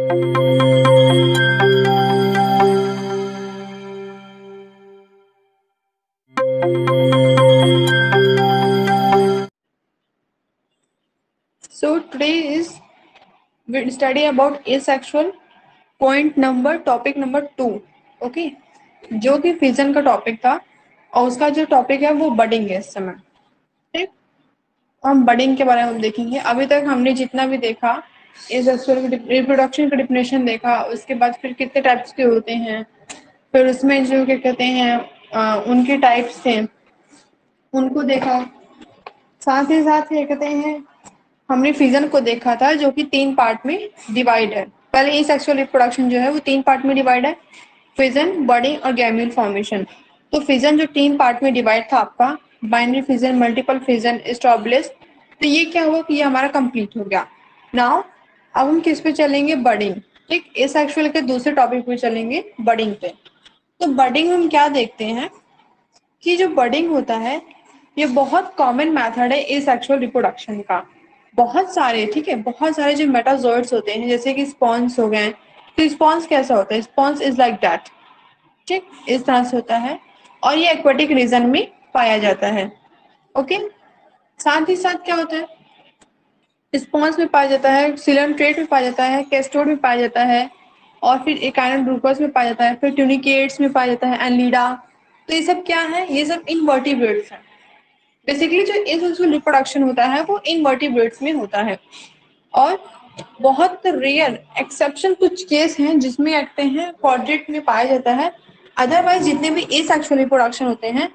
So today is we'll study about asexual topic number 2. Okay, जो कि fission का topic था और उसका जो टॉपिक है वो बडिंग है इस समय। ठीक, हम बडिंग के बारे में हम देखेंगे। अभी तक हमने जितना भी देखा एसेक्सुअल रिप्रोडक्शन का डिफिनेशन देखा, उसके बाद फिर कितने टाइप्स के होते हैं, फिर उसमें जो क्या कहते हैं उनके टाइप्स थे उनको देखा। साथ ही साथ क्या कहते हैं हमने फिजन को देखा था जो कि 3 पार्ट में डिवाइड है। पहले एसेक्सुअल रिप्रोडक्शन जो है वो 3 पार्ट में डिवाइड है, फिजन, बडिंग और गैम्यूल फॉर्मेशन। तो फिजन जो 3 पार्ट में डिवाइड था आपका, बाइनरी फिजन, मल्टीपल फिजन, स्टॉबलिस, तो ये क्या हुआ कि ये हमारा कंप्लीट हो गया। नाउ अब हम किस पे चलेंगे? बडिंग। ठीक, एसेक्सुअल के दूसरे टॉपिक पे चलेंगे, बडिंग पे। तो बडिंग हम क्या देखते हैं कि जो बडिंग होता है ये बहुत कॉमन मेथड है एसेक्सुअल रिप्रोडक्शन का। बहुत सारे, ठीक है, बहुत सारे जो मेटाजोइड्स होते हैं जैसे कि स्पॉन्स हो गए। तो स्पॉन्स कैसा होता है? स्पॉन्स इज लाइक दैट, ठीक, इस तरह से होता है और ये एक्वेटिक रीजन में पाया जाता है। ओके, साथ ही साथ क्या होता है, स्पॉन्स में पाया जाता है, सिलेंट्रेट में पाया जाता है, कैस्टोड में पाया जाता है और फिर एकाइनोड्रूकस में पाया जाता है, फिर ट्यूनिकेट्स में पाया जाता है, एनलीडा। तो ये सब क्या है? ये सब इनवर्टिब्रेट्स है। बेसिकली जो एसेक्सुअल रिप्रोडक्शन होता है वो इनवर्टिब्रेट्स में होता है और बहुत रेयर एक्सेप्शन कुछ केस हैं जिसमें कहते हैं क्वाड्रेट में पाया जाता है। अदरवाइज जितने भी एसेक्सुअल रिप्रोडक्शन होते हैं,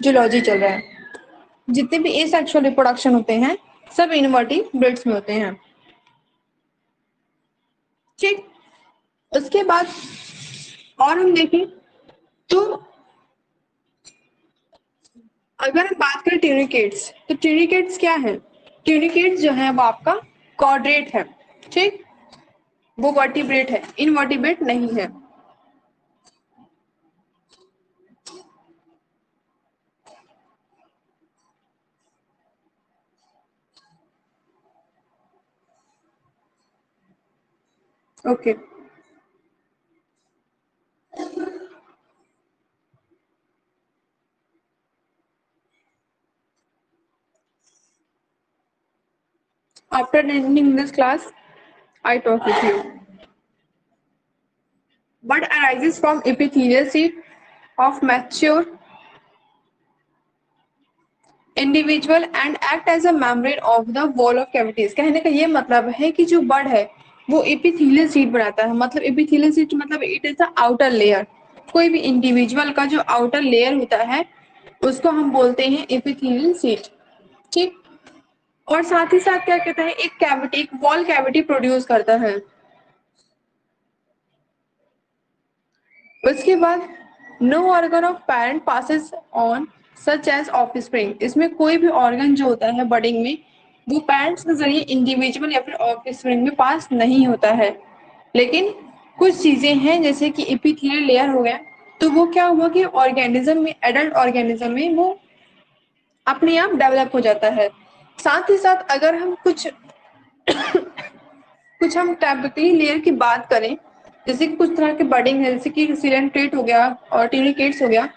जूलॉजी चल रहा है, जितने भी एसेक्सुअल रिप्रोडक्शन होते हैं सब इनवर्टिब्रेट्स में होते हैं। ठीक, उसके बाद और हम देखें तो अगर हम बात करें ट्यूनिकेट्स, तो ट्यूनिकेट्स क्या है? ट्यूनिकेट्स जो है वो आपका क्वाड्रेट है। ठीक, वो वर्टिब्रेट है, इनवर्टिब्रेट नहीं है। Okay, after attending this class I talk with you. Bud arises from epithelial sheet of mature individual and act as a membrane of the wall of cavities. कहने का ये मतलब है कि जो बड है वो एपिथेलियल शीट बनाता है। मतलब एपिथेलियल शीट मतलब it is the outer layer. कोई भी इंडिविजुअल का जो आउटर लेयर होता है उसको हम बोलते हैं एपिथेलियल शीट। ठीक, और साथ ही साथ क्या कहता है, एक कैविटी, एक वॉल कैविटी प्रोड्यूस करता है। उसके बाद no organ of parent passes on such as offspring. इसमें कोई भी ऑर्गन जो होता है बडिंग में वो पेरेंट्स के जरिए इंडिविजुअल या फिर ऑफस्प्रिंग में पास नहीं होता है। लेकिन कुछ चीजें हैं जैसे कि एपिथेलियल लेयर हो गया, तो वो क्या हुआ कि ऑर्गेनिज्म में, एडल्ट ऑर्गेनिज्म में वो अपने आप डेवलप हो जाता है। साथ ही साथ अगर हम कुछ हम टैपिकली लेयर की बात करें, जैसे कि कुछ तरह के बडिंग है जैसे कि सिलेंट्रेट हो गया और ट्यूनिकेट्स हो गया,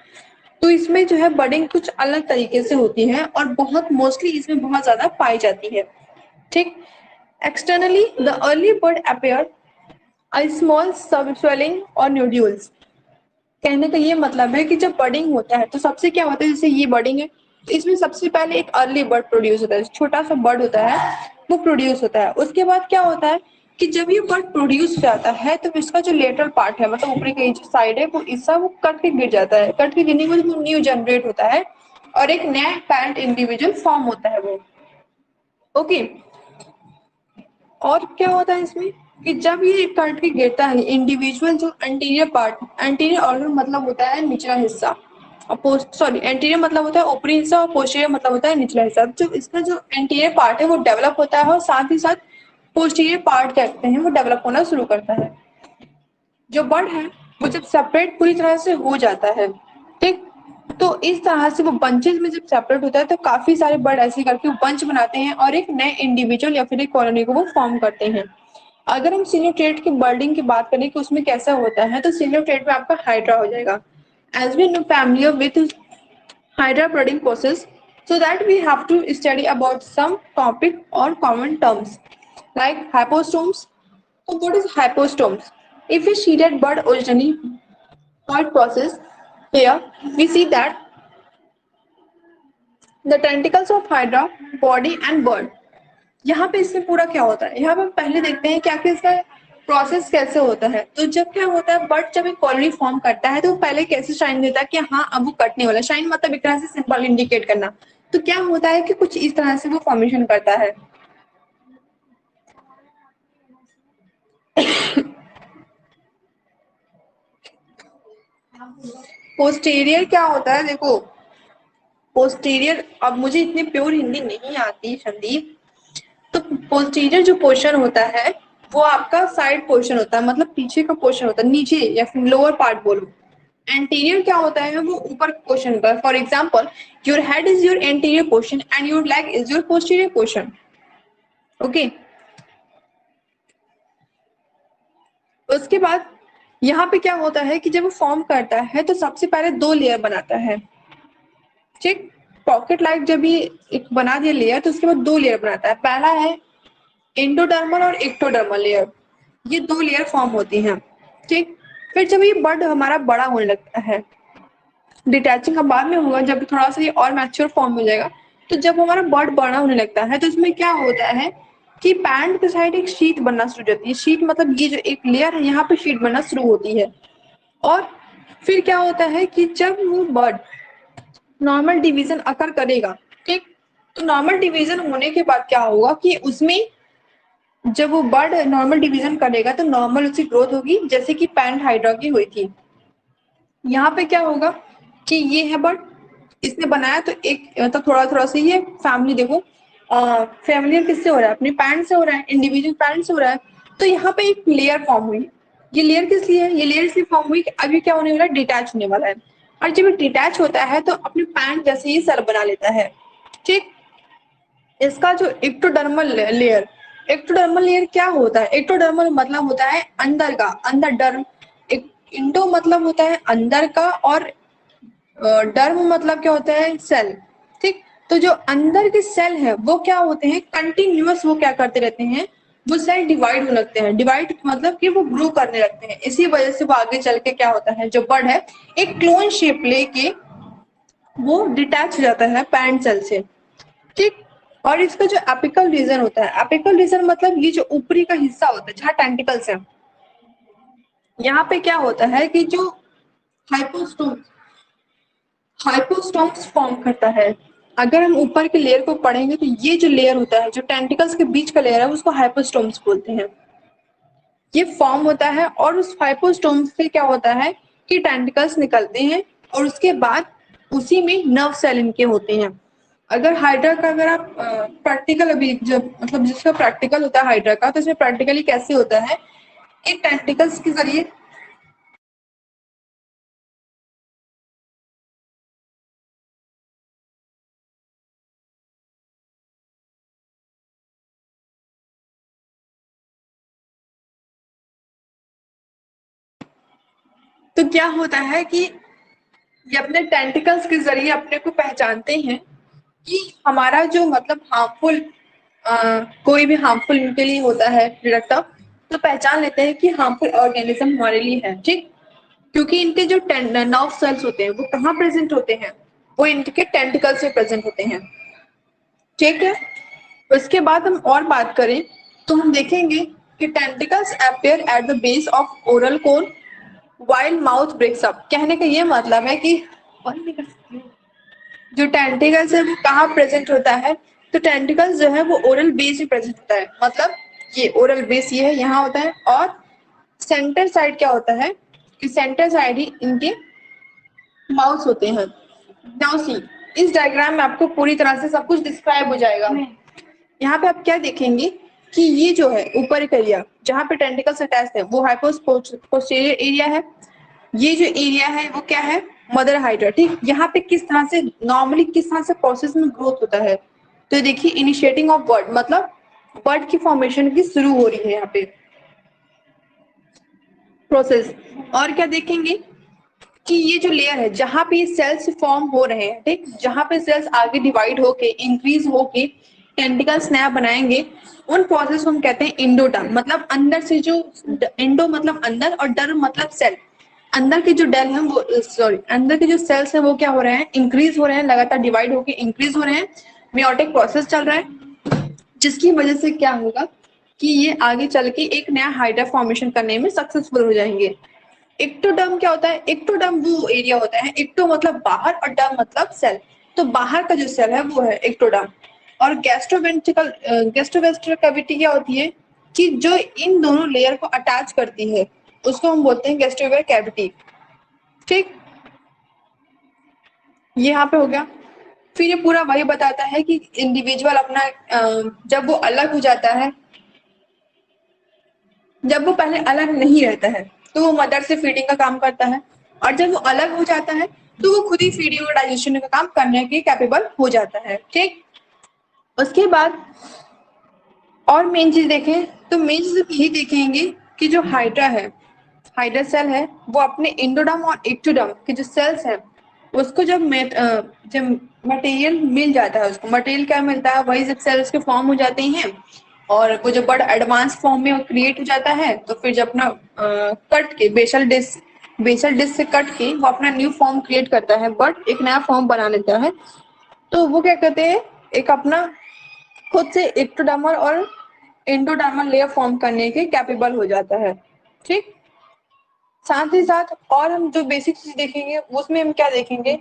तो इसमें जो है बडिंग कुछ अलग तरीके से होती है और बहुत मोस्टली इसमें बहुत ज्यादा पाई जाती है। ठीक, externally the early bud appear a small sub swelling और न्यूड्यूल्स। कहने का ये मतलब है कि जब बडिंग होता है तो सबसे क्या होता है, जैसे ये बडिंग है तो इसमें सबसे पहले एक अर्ली बर्ड प्रोड्यूस होता है, छोटा सा बर्ड होता है वो प्रोड्यूस होता है। उसके बाद क्या होता है कि जब ये बर्ड प्रोड्यूस हो जाता है तो इसका जो लेटरल पार्ट है, मतलब ऊपरी की जो साइड है, वो इसका वो कट के गिर जाता है। कट के गिरने के बाद वो न्यू जनरेट होता है और एक नया पेरेंट इंडिविजुअल फॉर्म होता है वो। ओके, और क्या होता है इसमें कि जब ये कट के गिरता है इंडिविजुअल, जो एंटीरियर पार्ट, एंटीरियर ऑर्गन मतलब होता है निचला हिस्सा, और सॉरी एंटीरियर मतलब होता है ऊपरी हिस्सा और पोस्टीरियर मतलब होता है निचला हिस्सा। जो इसका जो एंटीरियर पार्ट है वो डेवलप होता है और साथ ही साथ पोस्टीरियर पार्ट कहते हैं वो डेवलप होना शुरू करता है। जो बर्ड है वो जब सेपरेट पूरी तरह से हो जाता है, ठीक, तो इस तरह से वो बंचेस में जब सेपरेट होता है तो काफी सारे बर्ड ऐसे करके बंच बनाते हैं और एक नए इंडिविजुअल या फिर एक कॉलोनी को वो फॉर्म करते हैं। अगर हम सिन्योट्रेट की बर्डिंग की बात करें कि उसमें कैसा होता है, तो सिन्योट्रेट में आपका हाइड्रा हो जाएगा। As we know familiar with hydra breeding process, so that we have to study about some topic or common terms like hypostomes. So what is hypostomes? If a seeded bird originally bird process, here we see that the tentacles of hydra body and bird। यहाँ पे इसमें पूरा क्या होता है, यहाँ पे हम पहले देखते हैं क्या कि इसका प्रोसेस कैसे होता है। तो जब क्या होता है, बर्ड जब एक कॉलोनी फॉर्म करता है तो वो पहले कैसे साइन देता है कि हाँ अब वो कटने वाला। साइन मतलब एक तरह से सिंपल इंडिकेट करना। तो क्या होता है कि कुछ इस तरह से वो फॉर्मेशन करता है। पोस्टीरियर क्या होता है, देखो पोस्टीरियर, अब मुझे इतनी प्योर हिंदी नहीं आती संदीप, तो पोस्टीरियर जो पोर्शन होता है वो आपका साइड पोर्शन होता है, मतलब पीछे का पोर्शन होता है, नीचे या फिर लोअर पार्ट बोलो। एंटीरियर क्या होता है, वो ऊपर पोर्शन होता है। For example, your head is your anterior portion and your leg is your posterior portion. Okay, उसके बाद यहाँ पे क्या होता है कि जब वो फॉर्म करता है तो सबसे पहले दो लेयर बनाता है। ठीक, पॉकेट लाइक जब ये एक बना दिया लेयर तो उसके बाद दो लेयर बनाता है। पहला है एंडोडर्मल और एक्टोडर्मल लेयर, ये दो लेयर फॉर्म होती हैं। ठीक, फिर जब ये बर्ड हमारा बड़ा होने लगता है, डिटैचिंग का बाद में होगा जब थोड़ा सा ये और मैच्योर फॉर्म हो जाएगा, तो जब हमारा बर्ड बड़ा होने लगता है तो इसमें क्या होता है कि पैंट के साइड एक शीट बनना शुरू हो जाती है। शीट मतलब ये जो एक लेयर है यहाँ पे शीट बनना शुरू होती है। और फिर क्या होता है कि जब वो बर्ड नॉर्मल डिवीजन अकर करेगा, ठीक, तो नॉर्मल डिवीजन होने के बाद क्या होगा कि उसमें जब वो बर्ड नॉर्मल डिवीजन करेगा तो नॉर्मल उसकी ग्रोथ होगी जैसे कि पैंट हाइड्रा की हुई थी। यहाँ पे क्या होगा कि ये है बर्ड, इसने बनाया तो एक मतलब थोड़ा थोड़ा सा ये फैमिली देखो, फैमिलियर किससे हो रहा है, अपने पैंट से हो रहा है, इंडिविजुअल पैंट से हो रहा है। तो यहाँ पे एक लेयर फॉर्म हुई। ये लेयर किस लिए है, ये लेयर इसलिए फॉर्म हुई कि अभी क्या होने वाला है, डिटैच होने वाला है। और जब ये डिटैच होता है तो अपने पैंट जैसे ही सेल बना लेता है। ठीक, इसका जो एक्टोडर्मल लेयर, एक्टोडर्मल लेयर क्या होता है, एक्टोडर्मल मतलब होता है अंदर का, अंदर डर्म। इंडो मतलब होता है अंदर का और डर्म मतलब क्या होता है, सेल। ठीक, तो जो अंदर के सेल है वो क्या होते हैं, कंटिन्यूअस वो क्या करते रहते हैं, वो सेल डिवाइड होने लगते हैं। डिवाइड मतलब कि वो ग्रो करने लगते हैं। इसी वजह से वो आगे चल के क्या होता है, जो बर्ड है एक क्लोन शेप लेके वो डिटैच हो जाता है पैरेंट सेल से। ठीक, और इसका जो एपिकल रीजन होता है, एपिकल रीजन मतलब ये जो ऊपरी का हिस्सा होता है जहाँ टेंटिकल्स है, यहाँ पे क्या होता है कि जो हाइपोस्टोम हाइपोस्टोम्स फॉर्म करता है। अगर हम ऊपर के लेयर को पढ़ेंगे तो ये जो लेयर होता है, जो टेंटिकल्स के बीच का लेयर है, उसको हाइपोस्टोम्स बोलते हैं। ये फॉर्म होता है और उस हाइपोस्टोम्स से क्या होता है कि टेंटिकल्स निकलते हैं और उसके बाद उसी में नर्व सेल इनके होते हैं। अगर हाइड्रा का अगर आप प्रैक्टिकल अभी जब मतलब जिसका प्रैक्टिकल होता है हाइड्रा का, तो इसमें प्रैक्टिकली कैसे होता है कि टेंटिकल्स के जरिए तो क्या होता है कि ये अपने टेंटिकल्स के जरिए अपने को पहचानते हैं कि हमारा जो मतलब हार्मफुल कोई भी हार्मफुल इनके लिए होता है प्रोडक्ट, तो पहचान लेते हैं कि हार्मफुल ऑर्गेनिज्म हमारे लिए है। ठीक, क्योंकि इनके जो नर्व सेल्स होते हैं वो कहाँ प्रेजेंट होते हैं, वो इनके टेंटिकल्स में प्रेजेंट होते हैं। ठीक है, उसके बाद हम और बात करें तो हम देखेंगे कि tentacles appear at the base of oral cone while mouth breaks up. कहने का ये मतलब है कि जो टेंटिकल्स है वो कहाँ प्रेजेंट होता है, तो टेंटिकल्स जो है वो ओरल बेस में प्रेजेंट होता है। मतलब ये ओरल बेस ये है यहाँ होता है, और सेंटर साइड क्या होता है कि सेंटर साइड ही इनके माउथ होते हैं। नाउ सी, इस डायग्राम में आपको पूरी तरह से सब कुछ डिस्क्राइब हो जाएगा। यहाँ पे आप क्या देखेंगे कि ये जो है ऊपर का एरिया जहाँ पे टेंटिकल्स अटैच है वो हाइपोस्पोस्टेरियर एरिया है। ये जो एरिया है वो क्या है, मदर हाइड्रा। ठीक, यहाँ पे किस तरह से नॉर्मली किस तरह से प्रोसेस में ग्रोथ होता है, तो देखिए इनिशिएटिंग ऑफ बर्ड मतलब बर्ड की फॉर्मेशन की शुरू हो रही है यहाँ पे प्रोसेस। और क्या देखेंगे कि ये जो लेयर है जहां पे सेल्स फॉर्म हो रहे हैं, ठीक, जहां पे सेल्स आगे डिवाइड होके इंक्रीज होके टेंटिकल स्नैप बनाएंगे, उन प्रोसेस को हम कहते हैं इंडोडर्म। मतलब अंदर से जो इंडो मतलब अंदर और डर्म मतलब सेल, अंदर के जो डेल है वो सॉरी अंदर के जो सेल्स है वो क्या हो रहे हैं, इंक्रीज हो रहे हैं, लगातार डिवाइड होके इंक्रीज हो रहे हैं, मेयोटिक प्रोसेस चल रहा है, जिसकी वजह से क्या होगा कि ये आगे चल के एक नया हाइड्रा फॉर्मेशन करने में सक्सेसफुल हो जाएंगे। एक्टोडर्म क्या होता है, एक्टोडर्म वो एरिया होता है, एक्टो मतलब बाहर और डर्म मतलब सेल, तो बाहर का जो सेल है वो है एक्टोडर्म। और गैस्ट्रोवेस्ट्रल कैविटी क्या होती है कि जो इन दोनों लेयर को अटैच करती है उसको हम बोलते हैं गैस्ट्रोवेस्ट्रल कैविटी। ठीक, ये यहाँ पे हो गया। फिर ये पूरा वही बताता है कि इंडिविजुअल अपना जब वो अलग हो जाता है, जब वो पहले अलग नहीं रहता है तो वो मदर से फीडिंग का काम करता है, और जब वो अलग हो जाता है तो वो खुद ही फीडिंग और डाइजेशन का काम करने के कैपेबल हो जाता है। ठीक, उसके बाद और मेन चीज देखें तो मेन चीज यही देखेंगे कि जो हाइड्रा है, हाइड्रा सेल है, वो अपने इंडोडर्म और एक्टोडर्म के जो सेल्स हैं उसको जब मटेरियल मिल जाता है, उसको मटेरियल क्या मिलता है, वही जब सेल्स के फॉर्म हो जाते हैं और वो जब बड़ा एडवांस फॉर्म में क्रिएट हो जाता है तो फिर जब अपना कट के बेसल डिस्क से कट के वो अपना न्यू फॉर्म क्रिएट करता है, बट एक नया फॉर्म बना लेता है, तो वो क्या कहते हैं, एक अपना खुद से एक्टोडर्मल और एंडोडर्मल लेयर फॉर्म करने के कैपेबल हो जाता है। ठीक, साथ ही साथ और हम जो बेसिक चीज देखेंगे उसमें हम क्या देखेंगे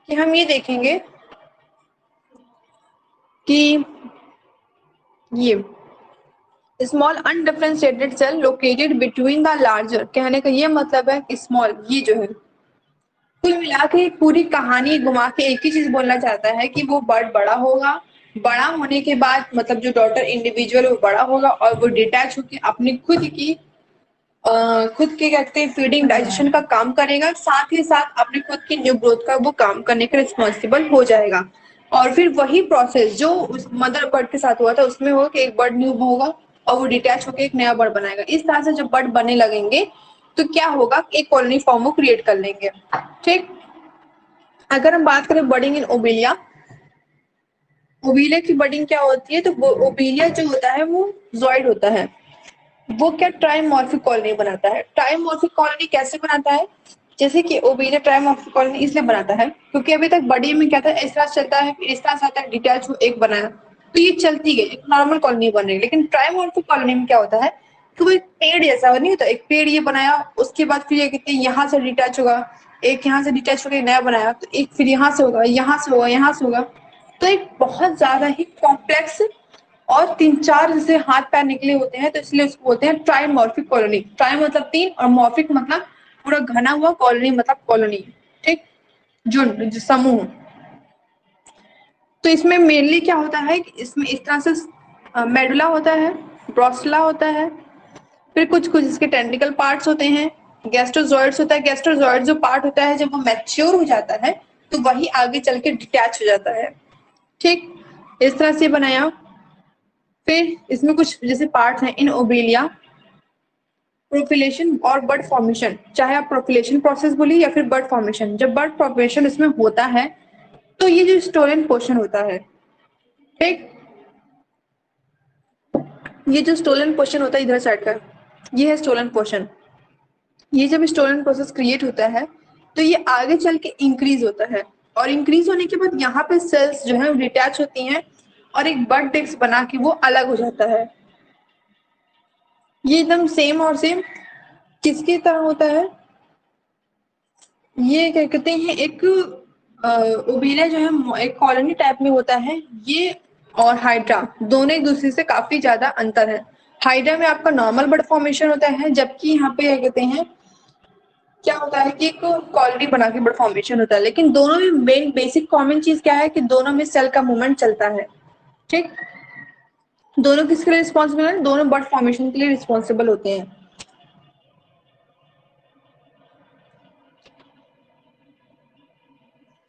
कि हम ये देखेंगे कि ये small undifferentiated cell located between the larger, कहने का ये मतलब है कि स्मॉल ये जो है कुल मिला के पूरी कहानी घुमा के एक ही चीज बोलना चाहता है कि वो बर्ड बड़ा होगा, बड़ा होने के बाद मतलब जो डॉटर इंडिविजुअल वो बड़ा होगा और वो डिटैच होकर अपनी खुद के कहते हैं फीडिंग डाइजेशन का काम करेगा, साथ ही साथ अपने खुद की न्यू ग्रोथ का वो काम करने के रिस्पॉन्सिबल हो जाएगा। और फिर वही प्रोसेस जो उस मदर बर्ड के साथ हुआ था उसमें हो कि एक बर्ड न्यू होगा और वो डिटैच होकर एक नया बर्ड बनाएगा। इस तरह से जब बर्ड बनने लगेंगे तो क्या होगा, एक कॉलोनी फॉर्म वो क्रिएट कर लेंगे। ठीक, अगर हम बात करें बर्डिंग इन ओबिलिया, ओबिलिया की बर्डिंग क्या होती है, तो वो ओबिलिया जो होता है वो जॉइड होता है, वो क्या ट्राइमॉर्फिक कॉलोनी बनाता है। ट्राइमॉर्फिक कॉलोनी कैसे बनाता है, जैसे कि ओबिलिया ट्राइमॉर्फिक कॉलोनी इसलिए बनाता है क्योंकि अभी तक बड़ी में क्या था, इस तरह चलता है फिर इस तरह से आता है, डिटैच हो एक बनाया, तो ये चलती गई एक नॉर्मल कॉलोनी बन रही है। लेकिन ट्राइमॉर्फिक कॉलोनी में क्या होता है कि वो एक पेड़ जैसा नहीं होता, एक पेड़ ये बनाया उसके बाद फिर ये कहते हैं यहाँ से डिटैच होगा, एक यहाँ से डिटैच होकर नया बनाया, तो एक फिर यहाँ से होगा, यहाँ से होगा, यहाँ से होगा, तो एक बहुत ज्यादा ही कॉम्प्लेक्स और तीन चार जैसे हाथ पैर निकले होते हैं, तो इसलिए उसको बोलते हैं ट्राइमॉर्फिक कॉलोनी। ट्राई मतलब तीन और मॉर्फिक मतलब पूरा घना हुआ, कॉलोनी मतलब कॉलोनी। ठीक, झुंड समूह। तो इसमें मेनली क्या होता है कि इसमें इस तरह से मेडुला होता है, ब्रोस्टला होता है, फिर कुछ कुछ इसके टेंटिकल पार्ट्स होते हैं, गैस्ट्रोजॉइड्स होता है। गैस्ट्रोजॉइड जो पार्ट होता है जब वो मैच्योर हो जाता है तो वही आगे चल के डिटैच हो जाता है। ठीक, इस तरह से बनाया। फिर इसमें कुछ जैसे पार्ट्स हैं इन ओबेलिया, प्रोपिलेशन और बर्ड फॉर्मेशन, चाहे आप प्रोपिलेशन प्रोसेस बोलिए या फिर बर्ड फॉर्मेशन। जब बर्ड फॉर्मेशन इसमें होता है तो ये जो स्टोलन पोर्शन होता है, ठीक, ये जो स्टोलन पोर्शन होता है इधर साइड का, ये है स्टोलन पोर्शन। ये जब स्टोलन प्रोसेस क्रिएट होता है तो ये आगे चल के इंक्रीज होता है, और इंक्रीज होने के बाद यहाँ पे सेल्स जो है डिटैच होती हैं और एक बर्ड डिस्क बना के वो अलग हो जाता है। ये एकदम सेम और सेम किसकी तरह होता है, ये क्या कहते हैं एक ओबेलिया जो है एक कॉलोनी टाइप में होता है ये, और हाइड्रा दोनों एक दूसरे से काफी ज्यादा अंतर है। हाइड्रा में आपका नॉर्मल बर्ड फॉर्मेशन होता है, जबकि यहाँ पे क्या कहते हैं, क्या होता है कि एक कॉलोनी बना के बर्ड फॉर्मेशन होता है। लेकिन दोनों में मेन बेसिक कॉमन चीज क्या है कि दोनों में सेल का मूवमेंट चलता है। ठीक, दोनों किसके लिए रिस्पॉन्सिबल है, दोनों बर्ड फॉर्मेशन के लिए रिस्पॉन्सिबल होते हैं।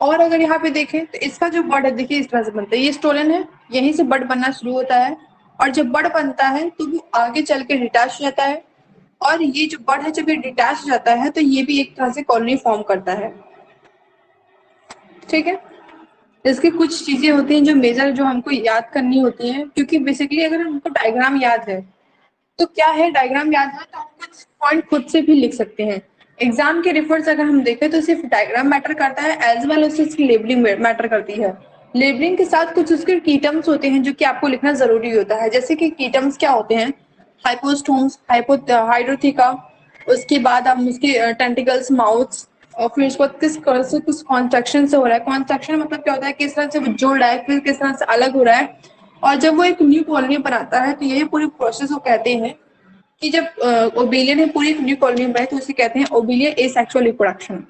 और अगर यहाँ पे देखें तो इसका जो बड है देखिए इस तरह से बनता है, ये स्टोलन है, यहीं से बड बनना शुरू होता है और जब बड बनता है तो वो आगे चल के डिटैच हो जाता है और ये जो बड है जब ये डिटैच हो जाता है तो ये भी एक तरह से कॉलोनी फॉर्म करता है। ठीक है, इसकी कुछ चीजें होती हैं जो मेजर जो हमको याद करनी होती हैं, क्योंकि बेसिकली अगर हमको डायग्राम याद है तो क्या है, डायग्राम याद है तो हम कुछ पॉइंट खुद से भी लिख सकते हैं। एग्जाम के रिफर्स अगर हम देखें तो सिर्फ डायग्राम मैटर करता है एज वेल उससे इसकी लेबलिंग मैटर करती है। लेबलिंग के साथ कुछ उसके की टर्म्स होते हैं जो कि आपको लिखना जरूरी होता है, जैसे कि की टर्म्स क्या होते हैं, हाइपोस्टोम्स, हाइड्रोथिका, उसके बाद हम उसके टेंटिकल्स, माउथ्स, और फिर उसके बाद किस तरह से किस कॉन्ट्रैक्शन से हो रहा है, कॉन्ट्रैक्शन मतलब क्या होता है, किस तरह से वो जुड़ रहा है, फिर किस तरह से अलग हो रहा है, और जब वो एक न्यू कॉलोनी बनाता है तो यही पूरी प्रोसेस वो कहते हैं कि जब ओबेलियन है पूरी एक न्यू कॉलोनी बनाई तो उसे कहते हैं ओबेलियन एसेक्सुअल रिप्रोडक्शन।